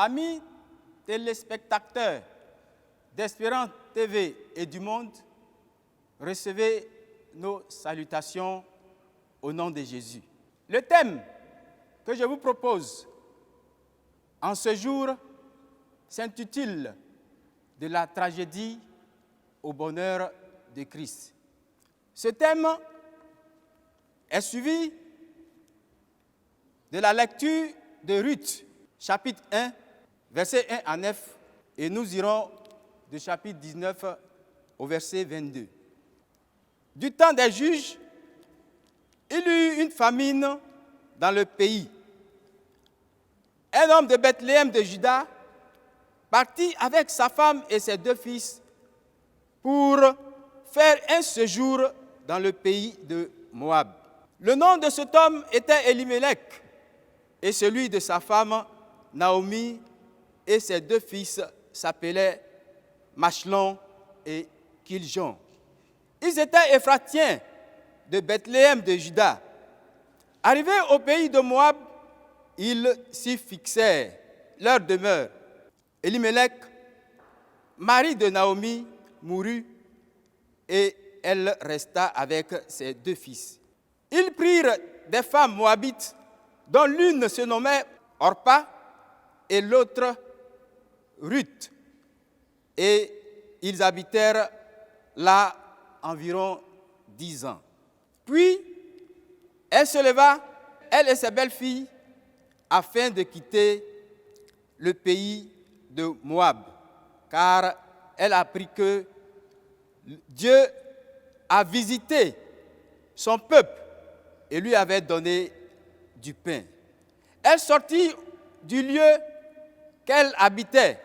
Amis téléspectateurs d'Espérance TV et du monde, recevez nos salutations au nom de Jésus. Le thème que je vous propose en ce jour s'intitule « De la tragédie au bonheur de Christ ». Ce thème est suivi de la lecture de Ruth, chapitre 1, versets 1 à 9, et nous irons du chapitre 19 au verset 22. Du temps des juges, il y eut une famine dans le pays. Un homme de Bethléem de Juda partit avec sa femme et ses 2 fils pour faire un séjour dans le pays de Moab. Le nom de cet homme était Elimelech et celui de sa femme Naomi et ses 2 fils s'appelaient Machlon et Kiljon. Ils étaient Éphratiens de Bethléem de Juda. Arrivés au pays de Moab, ils s'y fixèrent leur demeure. Elimelech, mari de Naomi, mourut et elle resta avec ses 2 fils. Ils prirent des femmes moabites, dont l'une se nommait Orpa et l'autre Ruth. Et ils habitèrent là environ 10 ans. Puis, elle se leva, elle et ses belles-filles, afin de quitter le pays de Moab, car elle apprit que Dieu a visité son peuple et lui avait donné du pain. Elle sortit du lieu qu'elle habitait,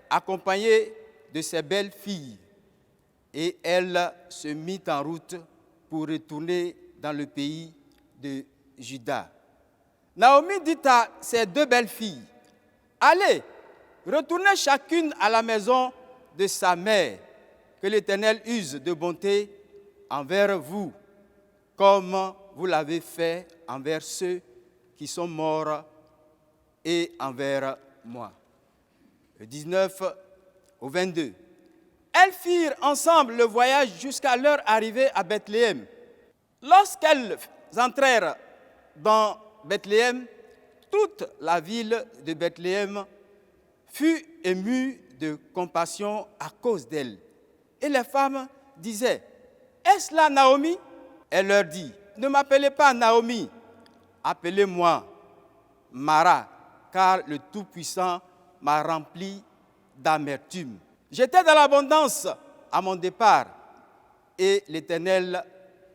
accompagnée de ses belles filles, et elle se mit en route pour retourner dans le pays de Juda. Naomi dit à ses 2 belles filles, « Allez, retournez chacune à la maison de sa mère, que l'Éternel use de bonté envers vous, comme vous l'avez fait envers ceux qui sont morts et envers moi. » Le 19 au 22. Elles firent ensemble le voyage jusqu'à leur arrivée à Bethléem. Lorsqu'elles entrèrent dans Bethléem, toute la ville de Bethléem fut émue de compassion à cause d'elle. Et les femmes disaient, « Est-ce là Naomi ?» Elle leur dit, « Ne m'appelez pas Naomi, appelez-moi Mara, car le Tout-Puissant m'a rempli d'amertume. J'étais dans l'abondance à mon départ, et l'Éternel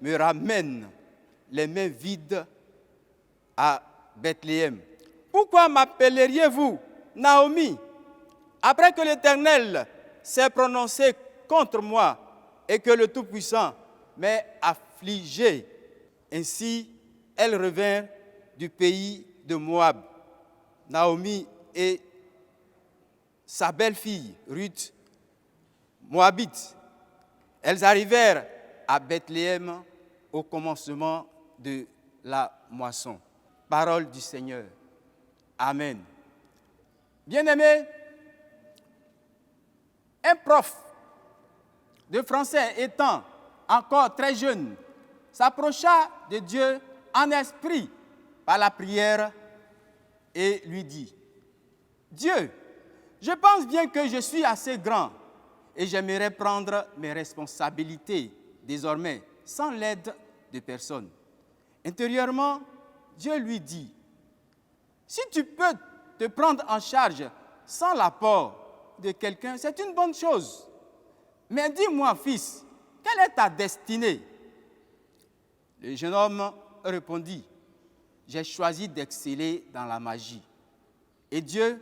me ramène les mains vides à Bethléem. Pourquoi m'appelleriez-vous Naomi, après que l'Éternel s'est prononcé contre moi et que le Tout-Puissant m'ait affligé? » Ainsi, elle revint du pays de Moab. Naomi et sa belle-fille, Ruth, moabite. Elles arrivèrent à Bethléem au commencement de la moisson. Parole du Seigneur. Amen. Bien-aimés, un prof de français étant encore très jeune, s'approcha de Dieu en esprit par la prière et lui dit, « Dieu, je pense bien que je suis assez grand et j'aimerais prendre mes responsabilités désormais sans l'aide de personne. » Intérieurement, Dieu lui dit, « Si tu peux te prendre en charge sans l'apport de quelqu'un, c'est une bonne chose. Mais dis-moi, fils, quelle est ta destinée ?» Le jeune homme répondit, « J'ai choisi d'exceller dans la magie. » Et Dieu,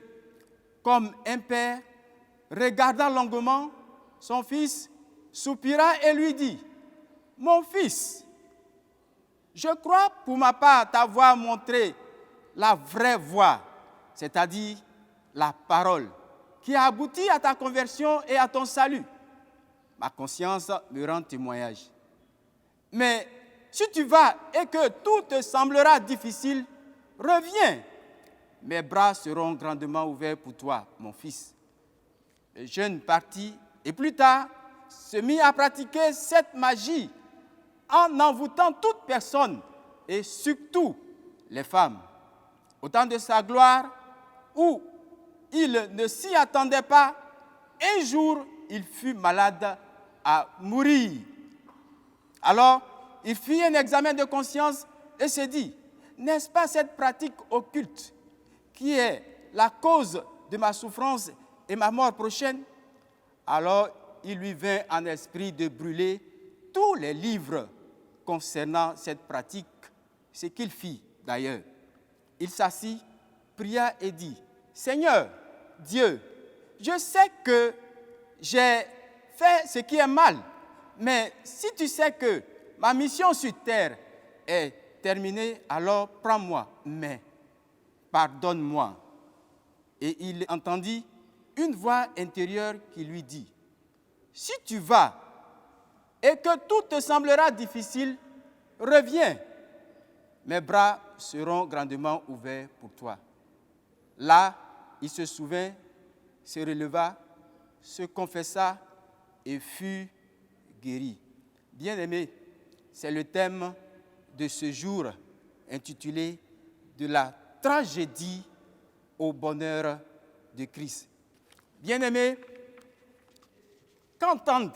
comme un père, regardant longuement son fils, soupira et lui dit, « Mon fils, je crois pour ma part t'avoir montré la vraie voie, c'est-à-dire la parole, qui a abouti à ta conversion et à ton salut. Ma conscience me rend témoignage. Mais si tu vas et que tout te semblera difficile, reviens mes bras seront grandement ouverts pour toi, mon fils. » Le jeune partit et plus tard se mit à pratiquer cette magie en envoûtant toute personne et surtout les femmes. Au temps de sa gloire, où il ne s'y attendait pas, un jour, il fut malade à mourir. Alors, il fit un examen de conscience et se dit, n'est-ce pas cette pratique occulte qui est la cause de ma souffrance et ma mort prochaine? Alors, il lui vint en esprit de brûler tous les livres concernant cette pratique, ce qu'il fit d'ailleurs. Il s'assit, pria et dit, « Seigneur, Dieu, je sais que j'ai fait ce qui est mal, mais si tu sais que ma mission sur terre est terminée, alors prends-moi, mais pardonne-moi. » Et il entendit une voix intérieure qui lui dit, « Si tu vas et que tout te semblera difficile, reviens. Mes bras seront grandement ouverts pour toi. » Là, il se souvint, se releva, se confessa et fut guéri. Bien-aimés, c'est le thème de ce jour intitulé « De la tragédie au bonheur de Christ ». Bien-aimés, qu'entendre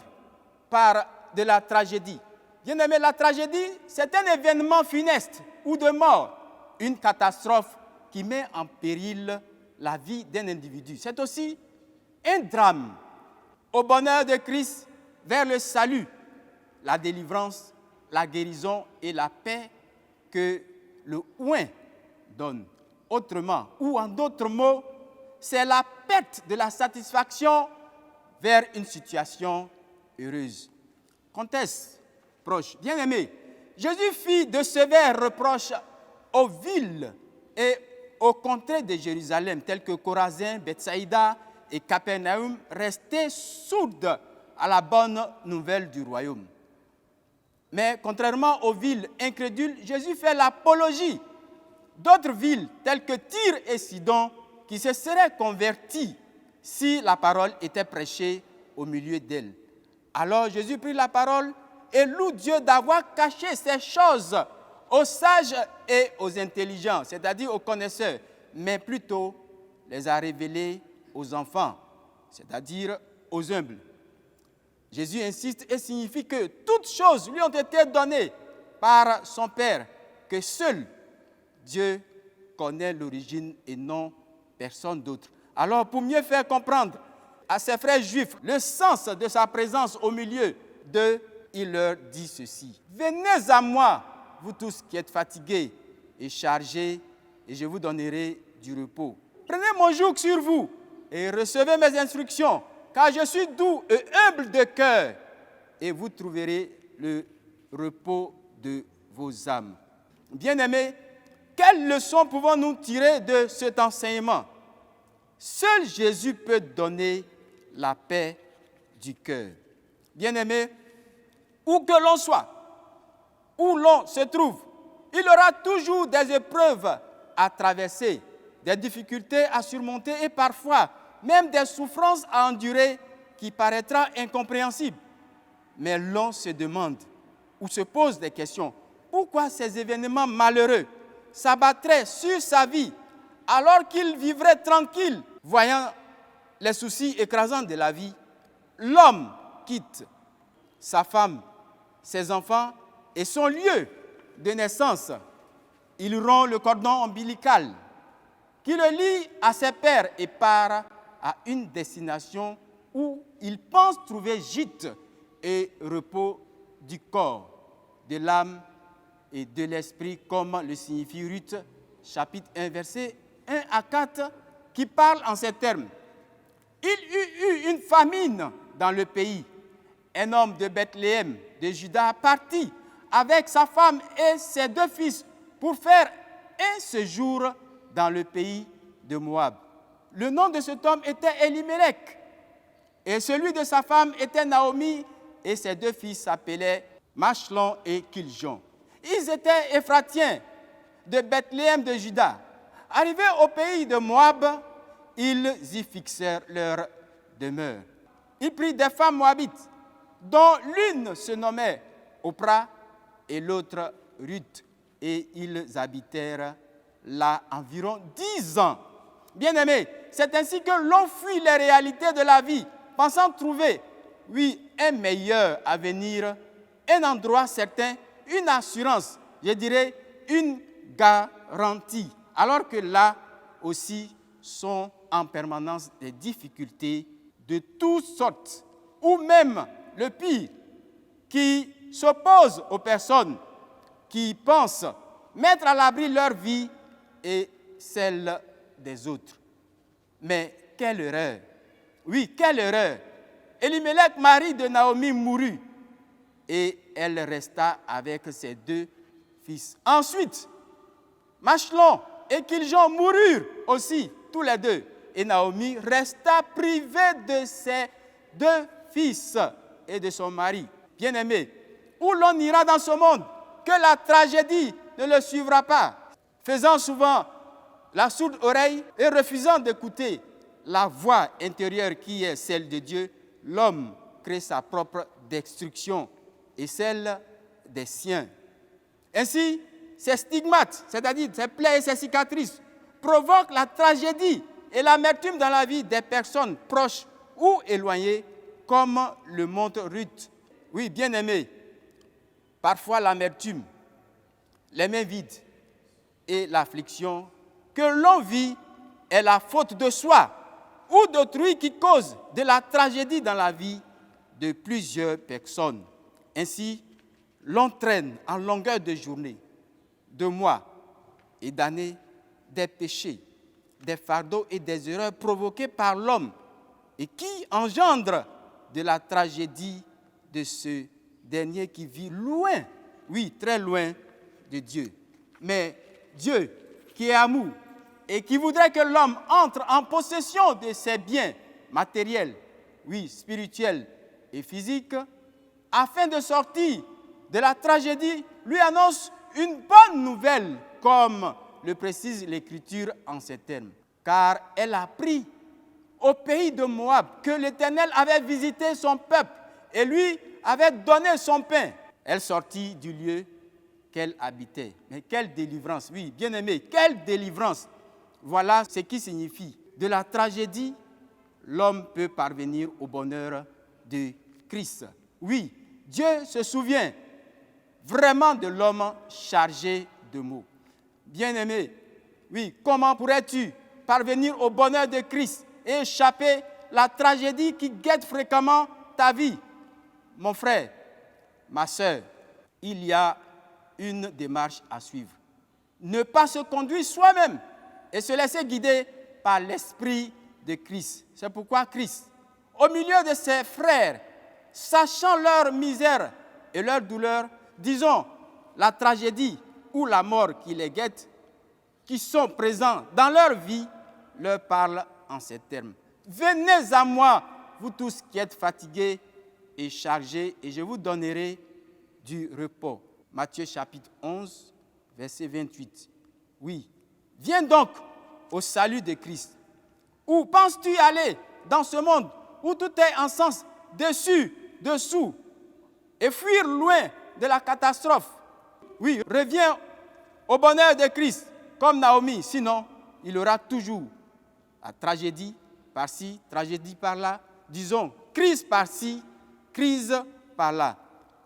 par de la tragédie? Bien-aimés, la tragédie, c'est un événement funeste ou de mort, une catastrophe qui met en péril la vie d'un individu. C'est aussi un drame au bonheur de Christ vers le salut, la délivrance, la guérison et la paix que le oint donne. Autrement, ou en d'autres mots, c'est la perte de la satisfaction vers une situation heureuse. Contexte proche. Bien-aimé, Jésus fit de sévères reproches aux villes et aux contrées de Jérusalem, telles que Chorazin, Bethsaïda et Capernaum, restées sourdes à la bonne nouvelle du royaume. Mais contrairement aux villes incrédules, Jésus fait l'apologie d'autres villes, telles que Tyr et Sidon, qui se seraient converties si la parole était prêchée au milieu d'elles. Alors Jésus prit la parole et loue Dieu d'avoir caché ces choses aux sages et aux intelligents, c'est-à-dire aux connaisseurs, mais plutôt les a révélées aux enfants, c'est-à-dire aux humbles. Jésus insiste et signifie que toutes choses lui ont été données par son Père, que seul Dieu connaît l'origine et non personne d'autre. Alors, pour mieux faire comprendre à ses frères juifs le sens de sa présence au milieu d'eux, il leur dit ceci. « Venez à moi, vous tous qui êtes fatigués et chargés, et je vous donnerai du repos. Prenez mon joug sur vous et recevez mes instructions, car je suis doux et humble de cœur, et vous trouverez le repos de vos âmes. » Bien-aimés, quelle leçon pouvons-nous tirer de cet enseignement? Seul Jésus peut donner la paix du cœur. Bien-aimés, où que l'on soit, où l'on se trouve, il y aura toujours des épreuves à traverser, des difficultés à surmonter et parfois même des souffrances à endurer qui paraîtra incompréhensibles. Mais l'on se demande ou se pose des questions. Pourquoi ces événements malheureux s'abattraient sur sa vie alors qu'il vivrait tranquille, voyant les soucis écrasants de la vie? L'homme quitte sa femme, ses enfants et son lieu de naissance. Il rompt le cordon ombilical qui le lie à ses pères et part à une destination où il pense trouver gîte et repos du corps, de l'âme et de l'esprit, comme le signifie Ruth, chapitre 1, versets 1 à 4, qui parle en ces termes. Il y eut une famine dans le pays. Un homme de Bethléem, de Juda, partit avec sa femme et ses 2 fils pour faire un séjour dans le pays de Moab. Le nom de cet homme était Elimelech, et celui de sa femme était Naomi, et ses 2 fils s'appelaient Machlon et Kiljon. Ils étaient Éphratiens de Bethléem de Juda. Arrivés au pays de Moab, ils y fixèrent leur demeure. Ils prirent des femmes moabites, dont l'une se nommait Oprah et l'autre Ruth, et ils habitèrent là environ 10 ans. Bien-aimés, c'est ainsi que l'on fuit les réalités de la vie, pensant trouver, un meilleur avenir, un endroit certain, une assurance, je dirais une garantie, alors que là aussi sont en permanence des difficultés de toutes sortes, ou même le pire, qui s'opposent aux personnes qui pensent mettre à l'abri leur vie et celle des autres. Mais quelle erreur! Oui, quelle erreur! Elimelech, mari de Naomi, mourut et elle resta avec ses 2 fils. Ensuite, Machlon et Kiljon moururent aussi, tous les 2. Et Naomi resta privée de ses 2 fils et de son mari. Bien-aimé, où l'on ira dans ce monde, que la tragédie ne le suivra pas, faisant souvent la sourde oreille et refusant d'écouter la voix intérieure qui est celle de Dieu, l'homme crée sa propre destruction et celle des siens. Ainsi, ces stigmates, c'est-à-dire ces plaies et ces cicatrices, provoquent la tragédie et l'amertume dans la vie des personnes proches ou éloignées, comme le montre Ruth. Oui, bien-aimé, parfois l'amertume, les mains vides et l'affliction que l'on vit est la faute de soi ou d'autrui qui cause de la tragédie dans la vie de plusieurs personnes. Ainsi, l'on traîne en longueur de journée, de mois et d'années des péchés, des fardeaux et des erreurs provoquées par l'homme et qui engendrent de la tragédie de ce dernier qui vit loin, oui, très loin de Dieu. Mais Dieu, qui est amour et qui voudrait que l'homme entre en possession de ses biens matériels, oui, spirituels et physiques, afin de sortir de la tragédie, lui annonce une bonne nouvelle, comme le précise l'Écriture en ces termes. Car elle a appris au pays de Moab que l'Éternel avait visité son peuple et lui avait donné son pain. Elle sortit du lieu qu'elle habitait. Mais quelle délivrance, oui, bien-aimé, quelle délivrance. Voilà ce qui signifie de la tragédie, l'homme peut parvenir au bonheur de Christ. Oui, Dieu se souvient vraiment de l'homme chargé de maux. Bien-aimé, oui, comment pourrais-tu parvenir au bonheur de Christ et échapper à la tragédie qui guette fréquemment ta vie? Mon frère, ma sœur, il y a une démarche à suivre. Ne pas se conduire soi-même et se laisser guider par l'Esprit de Christ. C'est pourquoi Christ, au milieu de ses frères, sachant leur misère et leur douleur, disons la tragédie ou la mort qui les guette, qui sont présents dans leur vie, leur parle en ces termes. Venez à moi, vous tous qui êtes fatigués et chargés, et je vous donnerai du repos. Matthieu chapitre 11, verset 28. Oui, viens donc au salut de Christ. Où penses-tu aller dans ce monde où tout est en sens dessus, dessous, et fuir loin de la catastrophe? Oui, reviens au bonheur de Christ, comme Naomi. Sinon, il y aura toujours la tragédie par-ci, tragédie par-là. Disons, crise par-ci, crise par-là.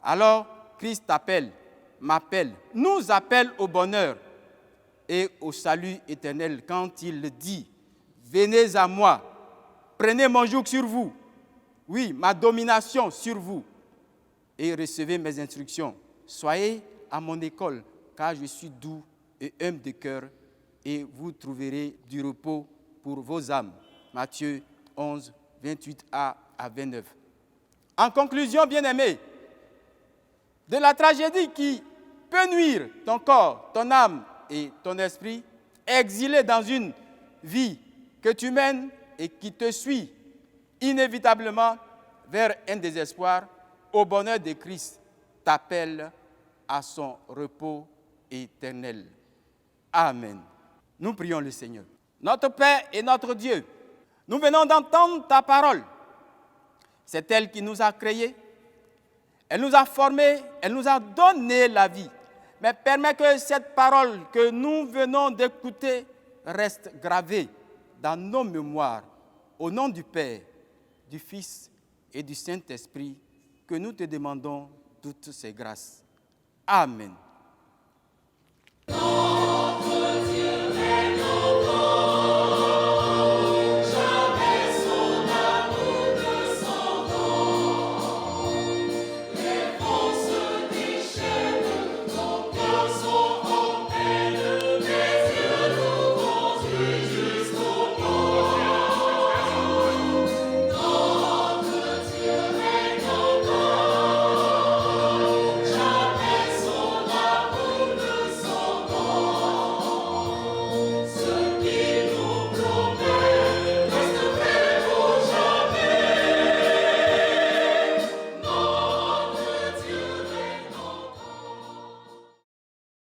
Alors, Christ t'appelle, m'appelle, nous appelle au bonheur et au salut éternel quand il dit « Venez à moi, prenez mon joug sur vous, oui, ma domination sur vous, et recevez mes instructions. Soyez à mon école, car je suis doux et humble de cœur, et vous trouverez du repos pour vos âmes. » Matthieu 11, 28a à 29. En conclusion, bien-aimés, de la tragédie qui peut nuire ton corps, ton âme et ton esprit, exilé dans une vie que tu mènes et qui te suit inévitablement vers un désespoir, au bonheur de Christ t'appelle à son repos éternel. Amen. Nous prions le Seigneur. Notre Père et notre Dieu, nous venons d'entendre ta parole. C'est elle qui nous a créés. Elle nous a formés, elle nous a donné la vie. Mais permets que cette parole que nous venons d'écouter reste gravée dans nos mémoires. Au nom du Père, du Fils et du Saint-Esprit, que nous te demandons toutes ces grâces. Amen.